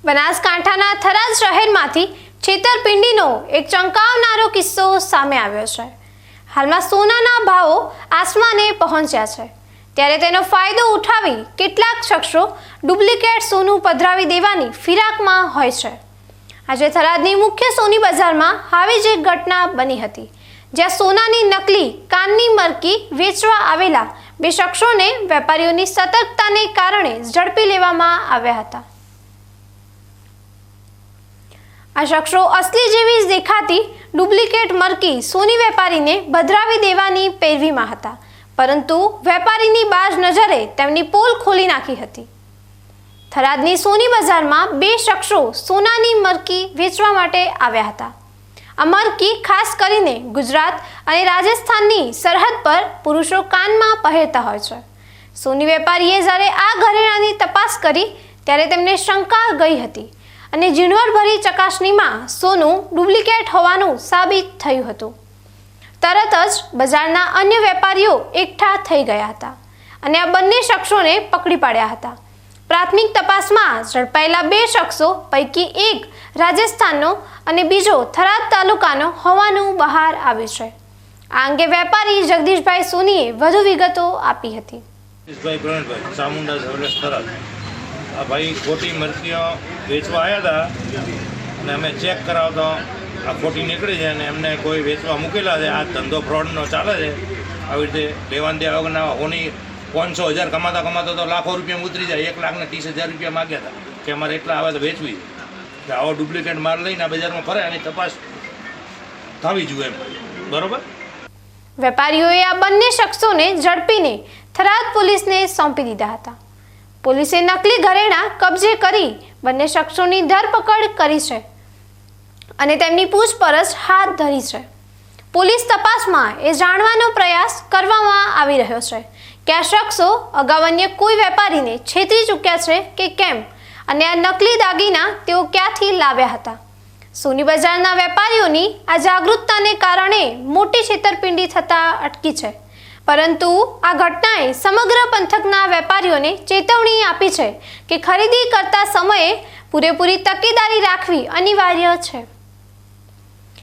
બનાસકાંઠાના થરાદ શહેરમાંથી છેતરપિંડીનો એક ચમકાવનારો કિસ્સો સામે આવ્યો છે। હાલમાં સોનાના ભાવો આસમાને પહોંચ્યા છે, ત્યારે તેનો ફાયદો ઉઠાવી કેટલાક શખ્સો ડુપ્લિકેટ સોનું પધરાવી દેવાની ફિરાકમાં હોય છે। આજે થરાદની મુખ્ય સોની બજારમાં આવી જ એક ઘટના બની હતી, જ્યાં સોનાની નકલી કાનની મરકી વેચવા આવેલા બે શખ્સોને વેપારીઓની સતર્કતાને કારણે ઝડપી લેવામાં આવ્યા હતા। આ શખ્સો અસલી જેવી જ દેખાતી ડુપ્લિકેટ મરકી સોની વેપારીને પધરાવી દેવાની પેરવીમાં હતા, પરંતુ વેપારીની બાજ નજરે તેમની પોલ ખોલી નાખી હતી। થરાદની સોની બજારમાં બે શખ્સો સોનાની મરકી વેચવા માટે આવ્યા હતા। આ મરકી ખાસ કરીને ગુજરાત અને રાજસ્થાનની સરહદ પર પુરુષો કાનમાં પહેરતા હોય છે। સોની વેપારીએ જ્યારે આ ઘરેણાની તપાસ કરી ત્યારે તેમને શંકા ગઈ હતી અને ઝીણવટભરી ચકાસણીમાં સોનું ડુપ્લિકેટ હોવાનું સાબિત થયું હતું। તરત જ બજારના અન્ય વેપારીઓ એકઠા થઈ ગયા હતા અને આ બંને શખ્સોને પકડી પાડ્યા હતા। પ્રાથમિક તપાસમાં ઝડપાયેલા બે શખ્સો પૈકી એક રાજસ્થાનનો અને બીજો થરાદ તાલુકાનો હોવાનું બહાર આવ્યું છે। આ અંગે વેપારી જગદીશભાઈ સોનીએ વધુ વિગતો આપી હતી। આ ભાઈ ખોટી મરકીઓ વેચવા આવ્યા હતા અને અમે ચેક કરાવતા આ ખોટી નીકળી છે અને એમને કોઈ વેચવા મૂકેલા છે। આ ધંધો ફ્રોડનો ચાલે છે। આવી રીતે લેવાન દેવા વગરના હોની 500,000 કમાતા તો લાખો રૂપિયા ઉતરી જાય। 1,30,000 રૂપિયા માગ્યા હતા કે અમારે એટલા આવે તો વેચવી, એટલે આવો ડુપ્લિકેટ માલ લઈને આ બજારમાં ફરે અને તપાસ થવી જોઈએ એમ, બરોબર। વેપારીઓએ આ બંને શખ્સોને ઝડપીને થરાદ પોલીસને સોંપી દીધા હતા। પોલીસે નકલી ઘરેણા કબજે કરી બંને શખ્સોની ધરપકડ કરી છે અને તેમની પૂછપરછ હાથ ધરી છે। પોલીસ તપાસમાં એ જાણવાનો પ્રયાસ કરવામાં આવી રહ્યો છે કે આ શખ્સો અગાઉ અન્ય કોઈ વેપારીને છેતરી ચૂક્યા છે કે કેમ, અને આ નકલી દાગીના તેઓ ક્યાંથી લાવ્યા હતા। સોની બજારના વેપારીઓની આ જાગૃતતાને કારણે મોટી છેતરપિંડી થતા અટકી છે, પરંતુ આ ઘટનાએ સમગ્ર પંથકના વેપારીઓને ચેતવણી આપી છે કે ખરીદી કરતા સમયે પૂરેપૂરી તકેદારી રાખવી અનિવાર્ય છે।